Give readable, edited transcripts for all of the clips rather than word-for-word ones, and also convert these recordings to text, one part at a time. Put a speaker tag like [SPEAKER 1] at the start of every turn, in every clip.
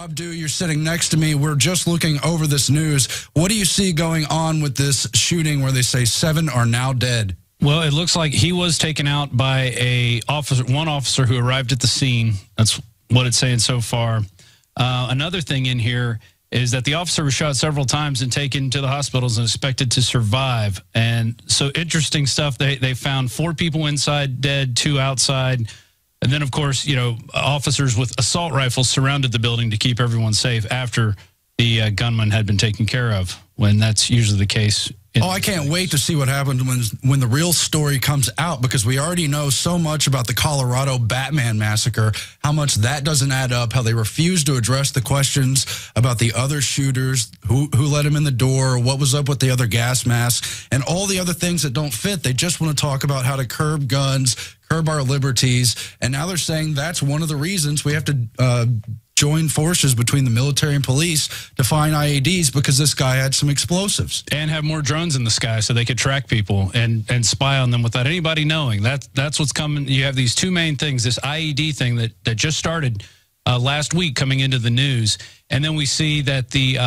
[SPEAKER 1] Rob Dew, you're sitting next to me. We're just looking over this news. What do you see going on with this shooting where they say 7 are now dead?
[SPEAKER 2] Well, it looks like he was taken out by one officer who arrived at the scene. That's what it's saying so far. Another thing in here is that the officer was shot several times and taken to the hospitals and expected to survive. And so interesting stuff. They found 4 people inside dead, 2 outside. And then, of course, you know, officers with assault rifles surrounded the building to keep everyone safe after the gunman had been taken care of, when that's usually the case.
[SPEAKER 1] Oh, I can't wait to see what happens when the real story comes out, because we already know so much about the Colorado Batman massacre, how much that doesn't add up, how they refuse to address the questions about the other shooters, who let him in the door, what was up with the other gas masks, and all the other things that don't fit. They just want to talk about how to curb guns, curb our liberties, and now they're saying that's one of the reasons we have to join forces between the military and police to find IEDs, because this guy had some explosives.
[SPEAKER 2] And have more drones in the sky so they could track people and spy on them without anybody knowing. That's what's coming. You have these 2 main things, this IED thing that just started last week coming into the news, and then we see that the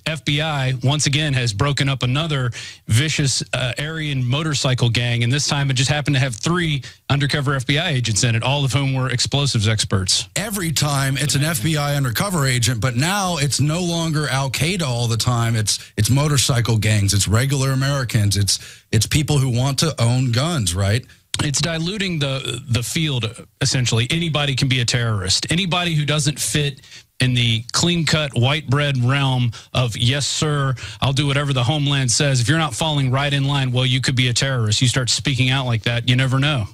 [SPEAKER 2] FBI once again has broken up another vicious Aryan motorcycle gang, and this time it just happened to have 3 undercover FBI agents in it, all of whom were explosives experts.
[SPEAKER 1] Every time it's an FBI undercover agent, but now it's no longer Al-Qaeda all the time. It's motorcycle gangs, it's regular Americans, it's people who want to own guns, right?
[SPEAKER 2] It's diluting the field, essentially. Anybody can be a terrorist. Anybody who doesn't fit in the clean-cut, white bread realm of, yes, sir, I'll do whatever the homeland says. If you're not falling right in line, well, you could be a terrorist. You start speaking out like that, you never know.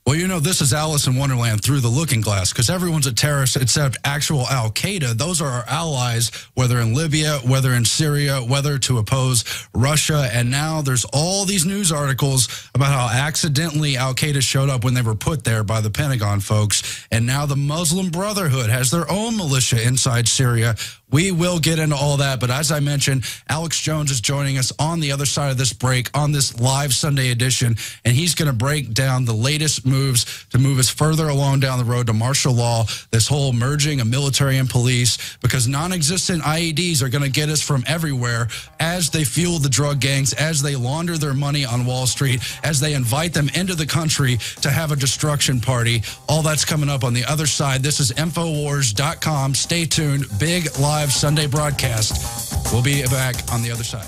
[SPEAKER 1] Well, you know, this is Alice in Wonderland through the looking glass, because everyone's a terrorist except actual Al-Qaeda. Those are our allies, whether in Libya, whether in Syria, whether to oppose Russia. And now there's all these news articles about how accidentally Al-Qaeda showed up when they were put there by the Pentagon folks. And now the Muslim Brotherhood has their own militia inside Syria. We will get into all that, but as I mentioned, Alex Jones is joining us on the other side of this break on this live Sunday edition, and he's going to break down the latest moves to move us further along down the road to martial law, this whole merging of military and police, because non-existent IEDs are going to get us from everywhere as they fuel the drug gangs, as they launder their money on Wall Street, as they invite them into the country to have a destruction party. All that's coming up on the other side. This is Infowars.com. Stay tuned. Big live Sunday broadcast. We'll be back on the other side.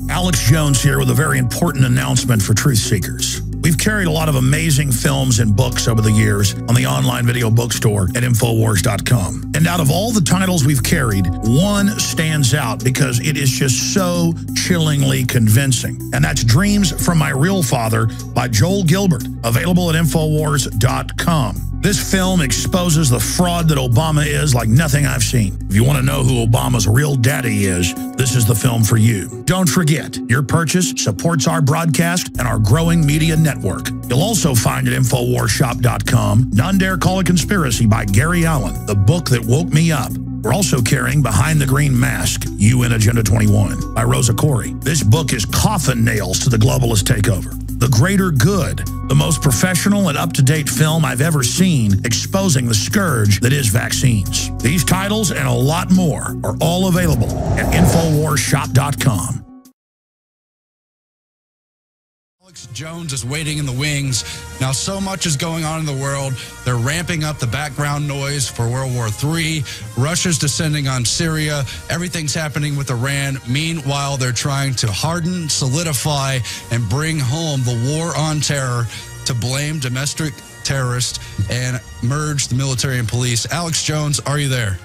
[SPEAKER 3] Alex Jones here with a very important announcement for truth seekers. We've carried a lot of amazing films and books over the years on the online video bookstore at Infowars.com. And out of all the titles we've carried, one stands out because it is just so chillingly convincing. And that's Dreams from My Real Father by Joel Gilbert, available at Infowars.com. This film exposes the fraud that Obama is like nothing I've seen. If you want to know who Obama's real daddy is, this is the film for you. Don't forget, your purchase supports our broadcast and our growing media network. You'll also find at InfoWarsShop.com None Dare Call a Conspiracy by Gary Allen, the book that woke me up. We're also carrying Behind the Green Mask, UN Agenda 21 by Rosa Corey. This book is coffin nails to the globalist takeover. The Greater Good, the most professional and up-to-date film I've ever seen exposing the scourge that is vaccines. These titles and a lot more are all available at InfoWarsShop.com.
[SPEAKER 1] Alex Jones is waiting in the wings. Now, so much is going on in the world. They're ramping up the background noise for World War III. Russia's descending on Syria. Everything's happening with Iran. Meanwhile, they're trying to harden, solidify, and bring home the war on terror to blame domestic terrorists and merge the military and police. Alex Jones, are you there?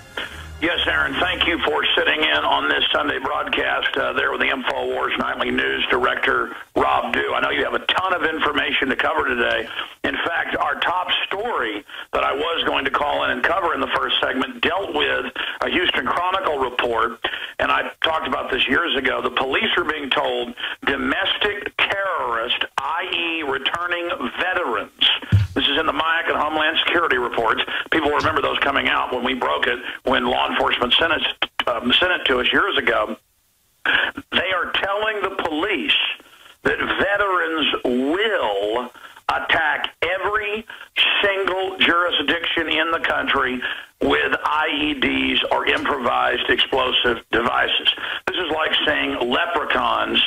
[SPEAKER 4] Yes, Aaron, thank you for sitting in on this Sunday broadcast there with the InfoWars Nightly News Director, Rob Dew. I know you have a ton of information to cover today. In fact, our top story that I was going to call in and cover in the first segment dealt with a Houston Chronicle report, and I talked about this years ago. The police are being told domestic terrorist, i.e. returning veterans. This is in the MIAC and Homeland Security reports. People remember those coming out when we broke it, when law enforcement sent it to us years ago. They are telling the police that veterans will attack every single jurisdiction in the country with IEDs or improvised explosive devices. This is like saying leprechauns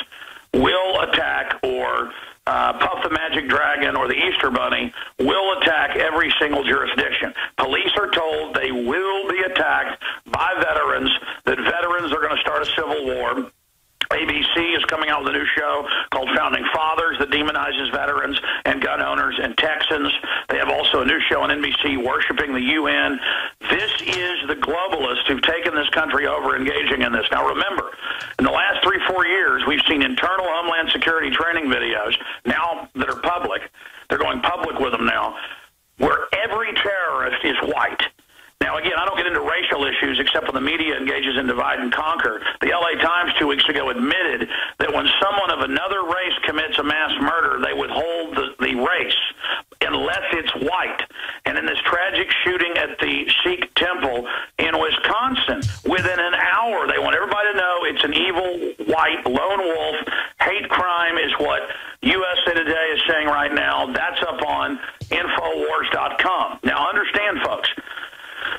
[SPEAKER 4] will attack, or Puff the Magic Dragon or the Easter Bunny will attack every single jurisdiction. Police are told they will be attacked by veterans, that veterans are going to start a civil war. ABC is coming out with a new show called Founding Fathers that demonizes veterans and gun owners and Texans. They have also a new show on NBC, Worshiping the UN. This is the globalists who've taken this country over, engaging in this. Now remember, in the last 3-4 years, we've seen internal Homeland Security training videos now that are public. They're going public with them now, where every terrorist is white. Now, again, I don't get into racial issues except when the media engages in divide and conquer. The LA Times 2 weeks ago admitted that when someone of another race commits a mass murder, they withhold the race unless it's white. And in this tragic shooting at the Sikh temple in Wisconsin, within an hour, they want everybody to know it's an evil, white, lone wolf. Hate crime is what USA Today is saying right now. That's up on Infowars.com. Now, understand, folks,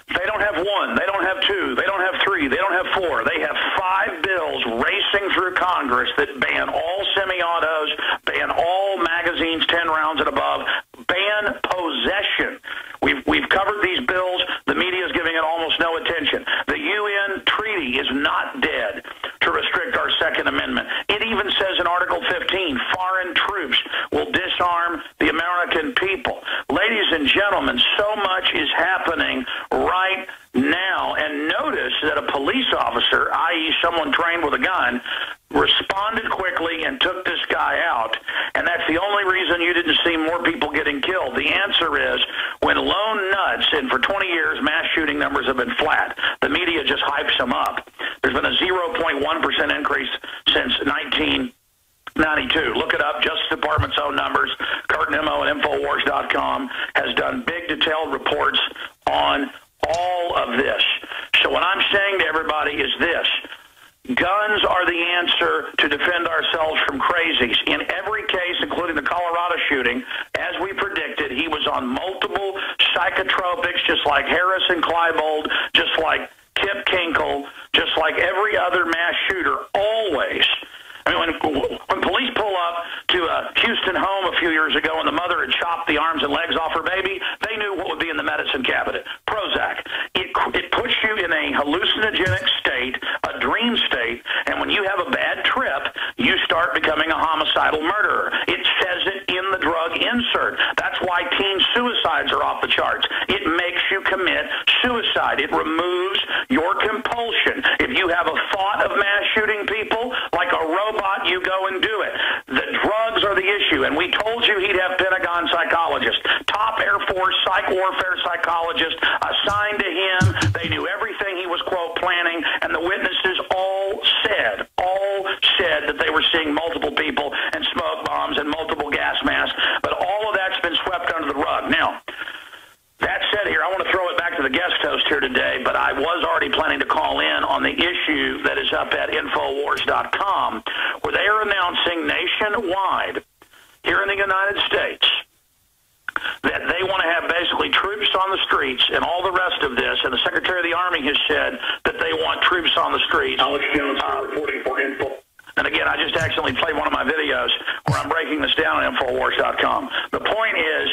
[SPEAKER 4] they don't have one, they don't have two, they don't have three, they don't have four. They have 5 bills racing through Congress that ban all semi-autos, ban all magazines 10 rounds and above, ban possession. We've covered these bills. The media is giving it almost no attention. The UN treaty is not dead to restrict our Second Amendment. It even says in Article 15, foreign troops will disarm the American people. Ladies and gentlemen, so much is happening right now. And notice that a police officer, i.e. someone trained with a gun, responded quickly and took this guy out. And that's the only reason you didn't see more people getting killed. The answer is when lone nuts, and for 20 years mass shooting numbers have been flat, the media just hypes them up. There's been a 0.1% increase since 1992. Look it up. Justice Department's own numbers. Kurt Nimmo and Infowars.com has done big detailed reports on all of this. So what I'm saying to everybody is this. Guns are the answer to defend ourselves from crazies. In every case, including the Colorado shooting, as we predicted, he was on multiple psychotropics, just like Harrison Kleinbold, just like Kip Kinkle, just like every other mass shooter, always. I mean, when police pull up to a Houston home a few years ago and the mother had chopped the arms and legs off her baby, they knew what would be in the medicine cabinet. Prozac. It puts you in a hallucinogenic state, a dream state, and when you have a bad trip, you start becoming a homicidal murderer. It says it in the drug insert. That's why teen suicides are off the charts. It makes you commit suicide. It removes your compulsion. If you have a thought of mass shooting people, like a robot, you go and do it. The drugs are the issue, and we told you he'd have Pentagon psychologists, top Air Force psych warfare psychologists assigned to him. They knew everything he was, quote, planning, and the witnesses all said that they were seeing multiple people and smoke bombs and multiple gas masks, but all of that's been swept under the rug. Now, that said here, I want to throw it back to the guest host here today, but I was already planning to call in on the issue that is up at Infowars.com, where they are announcing nationwide here in the United States that they want to have basically troops on the streets and all the rest of this, and the Secretary of the Army has said that they want troops on the streets.
[SPEAKER 5] Alex Jones reporting for Info.
[SPEAKER 4] And again, I just accidentally played one of my videos where I'm breaking this down on Infowars.com. The point is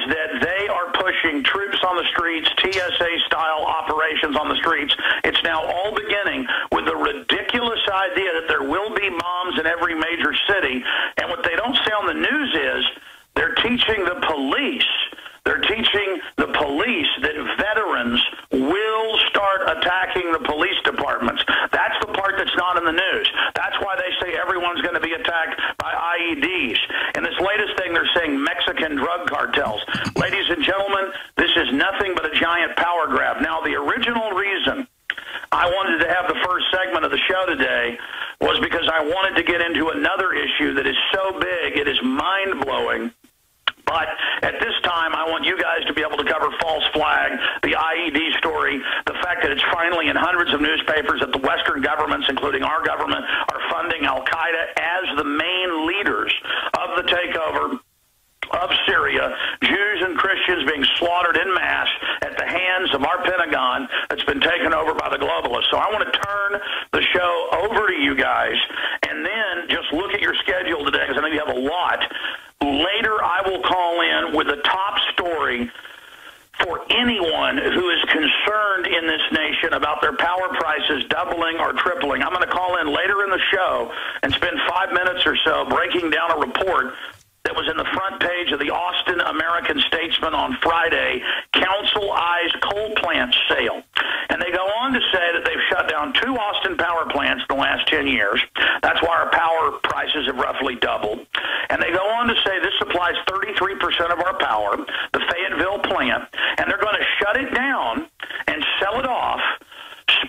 [SPEAKER 4] that they are pushing troops on the streets, TSA-style operations on the streets. It's now all beginning with the ridiculous idea that there will be bombs in every major city. And what they don't say on the news is they're teaching the police. They're teaching the police that veterans will start attacking the police departments. That's the part that's not in the news. That's why they say everyone's going to be attacked by IEDs. In this latest thing, they're saying Mexican drug cartels. Ladies and gentlemen, this is nothing but a giant power grab. Now, the original reason I wanted to have the first segment of the show today was because I wanted to get into another issue that is so big, it is mind-blowing. But at this time, I want you guys to be able to cover false flag, the IED story, the fact that it's finally in hundreds of newspapers that the Western governments, including our government, are funding al-Qaeda as the main leaders of the takeover of Syria, Jews and Christians So I want to turn the show over to you guys, and then just look at your schedule today, because I know you have a lot. Later, I will call in with the top story for anyone who is concerned in this nation about their power prices doubling or tripling. I'm going to call in later in the show and spend 5 minutes or so breaking down a report that was in the front page of the Austin American-Statesman on Friday, Council Eyes coal plant sale. And they go on to say that they've shut down 2 Austin power plants in the last 10 years. That's why our power prices have roughly doubled. And they go on to say this supplies 33% of our power, the Fayetteville plant, and they're going to shut it down and sell it off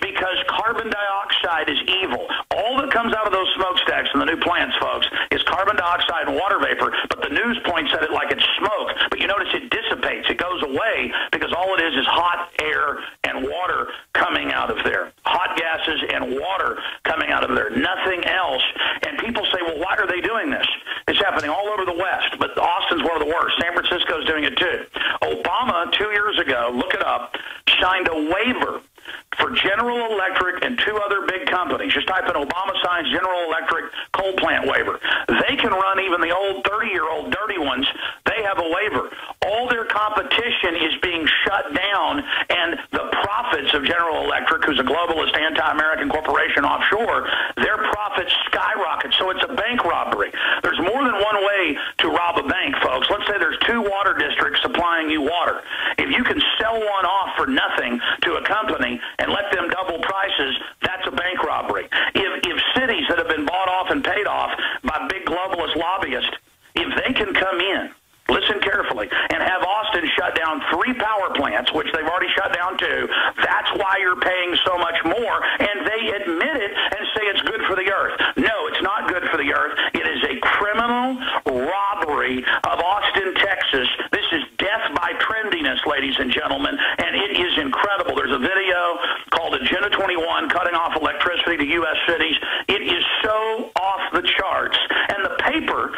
[SPEAKER 4] because carbon dioxide is evil. All that comes out of those smokestacks in the new plants, folks, is carbon dioxide and water vapor, but the news points at it like it's smoke. But you notice it dissipates. It goes away because all it is hot air and water coming out of there. Hot gases and water coming out of there. Nothing else. And people say, well, why are they doing this? It's happening all over the West, but Austin's one of the worst. San Francisco's doing it too. Obama, 2 years ago, look it up, signed a waiver for General Electric and 2 other big companies. Just type in Obama signs General Electric coal plant waiver. They can run even the old 30-year-old dirty ones. They have a waiver. All their competition is being shut down, and the profits of General Electric, who's a globalist anti-American corporation offshore, their profits skyrocket. So it's a bank robbery. There's more than one way to rob a bank, folks. Let's say there's 2 water districts supplying you water. If you can sell one off for nothing to a company and let them double prices, that's a bank robbery. If cities that have been bought off and paid off by big globalist lobbyists, if they can come in, listen carefully, and have Austin shut down 3 power plants, which they've already shut down 2, that's why you're paying so much more, and they admit it and say it's good for the earth. No, it's not good for the earth. It is a criminal robbery of Austin, Texas. This is death by trendiness, ladies and gentlemen, and it is incredible. There's a video called Agenda 21, Cutting Off Electricity to U.S. Cities. It is so off the charts, and the paper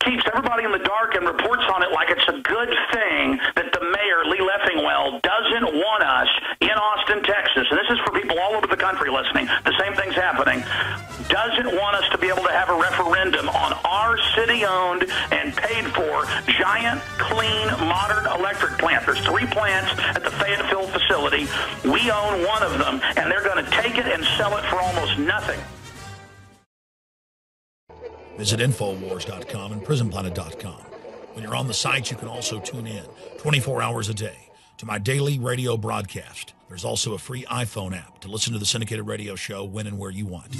[SPEAKER 4] keeps everybody in the dark and reports on it like it's a good thing that the mayor, Lee Leffingwell, doesn't want us in Austin, Texas, and this is for people all over the country listening, the same thing's happening, doesn't want us to be able to have a referendum on our city-owned and paid-for giant, clean, modern electric plant. There's 3 plants at the Fayetteville facility. We own one of them, and they're going to take it and sell it for almost nothing.
[SPEAKER 3] Visit Infowars.com and PrisonPlanet.com. When you're on the site, you can also tune in 24 hours a day to my daily radio broadcast. There's also a free iPhone app to listen to the syndicated radio show when and where you want.